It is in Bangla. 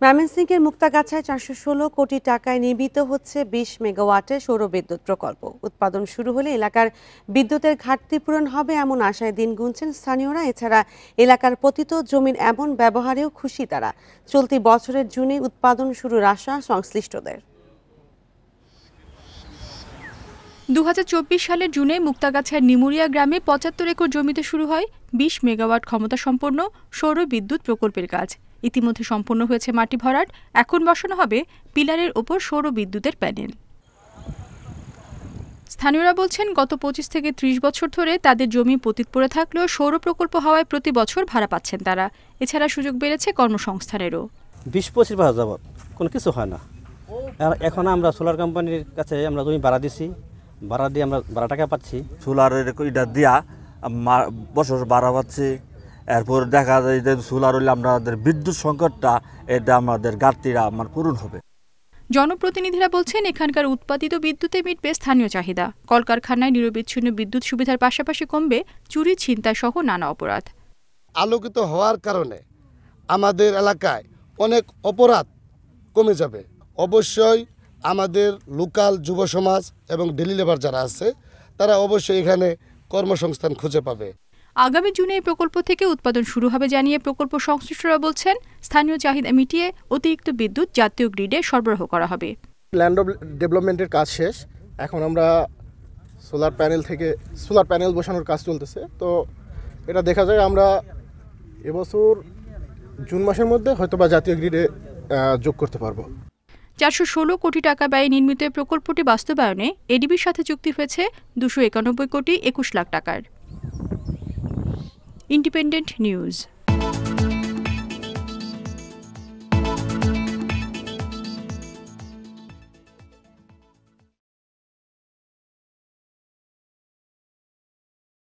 ময়মনসিংহের মুক্তাগাছায় 416 কোটি টাকায় নির্মিত হচ্ছে 20 মেগাওয়াটের সৌরবিদ্যুৎ প্রকল্প। উৎপাদন শুরু হলে এলাকার বিদ্যুতের ঘাটতি পূরণ হবে এমন আশায় দিন গুনছেন স্থানীয়রা। এছাড়া এলাকার পতিত জমির এমন ব্যবহারেও খুশি তারা। চলতি বছরের জুনে উৎপাদন শুরুর আশা সংশ্লিষ্টদের। 2024 সালের জুনে মুক্তাগাছার নিমুরিয়া গ্রামে 75 একর জমিতে শুরু হয় 20 মেগাওয়াট ক্ষমতা সম্পন্ন সৌর বিদ্যুৎ প্রকল্পের কাজ। ইতিমধ্যে সম্পন্ন হয়েছে মাটি ভরাট, এখন বসানো হবে পিলারের ওপর সৌর বিদ্যুতের প্যানেল। স্থানীয়রা বলছেন, গত 25 থেকে 30 বছর ধরে তাদের জমি পতিত পড়ে থাকলেও সৌর প্রকল্প হওয়ায় প্রতি বছর ভাড়া পাচ্ছেন তারা। এছাড়া সুযোগ বেড়েছে কর্মসংস্থানেরও। 20-25 বছর যাবত কোনো কিছু হয় না। এখন আমরা সোলার কোম্পানির কাছে আমরা জমি ভাড়া দিছি, ভাড়া দিয়ে আমরা 12 টাকা পাচ্ছি। সোলারের এটা দিয়া বছর ভাড়া পাচ্ছি। এরপর দেখা যায় যে সোলার হলে আমাদের বিদ্যুৎ সংকটটা এটা আমাদের ঘাটতিটা পূরণ হবে। জনপ্রতিনিধিরা বলছেন, এখানকার উৎপাদিত বিদ্যুতে মিটবে স্থানীয় চাহিদা। কলকারখানায় নিরবিচ্ছিন্ন বিদ্যুৎ সুবিধার পাশাপাশি কমবে চুরি, ছিনতাই সহ নানা অপরাধ। আলোকিত হওয়ার কারণে আমাদের এলাকায় অনেক অপরাধ কমে যাবে। অবশ্যই আমাদের লোকাল যুব সমাজ এবং ডেলি লেবার যারা আছে তারা অবশ্যই এখানে কর্মসংস্থান খুঁজে পাবে। আগামী জুনে এই প্রকল্প থেকে উৎপাদন শুরু হবে জানিয়ে প্রকল্প সংশ্লিষ্টরা বলছেন, স্থানীয় চাহিদা মিটিয়ে অতিরিক্ত বিদ্যুৎ জাতীয় গ্রিডে সরবরাহ করা হবে। ল্যান্ড ডেভেলপমেন্টের কাজ শেষ, এখন আমরা সোলার প্যানেল বসানোর কাজ চলতেছে। তো এটা দেখা যায় আমরা এবছর জুন মাসের মধ্যে হয়তোবা জাতীয় গ্রিডে যোগ করতে পারবো। 416 কোটি টাকা ব্যয়ে নির্মিত এই প্রকল্পটি বাস্তবায়নে এডিবির সাথে চুক্তি হয়েছে 291 কোটি 21 লাখ টাকার। Independent news.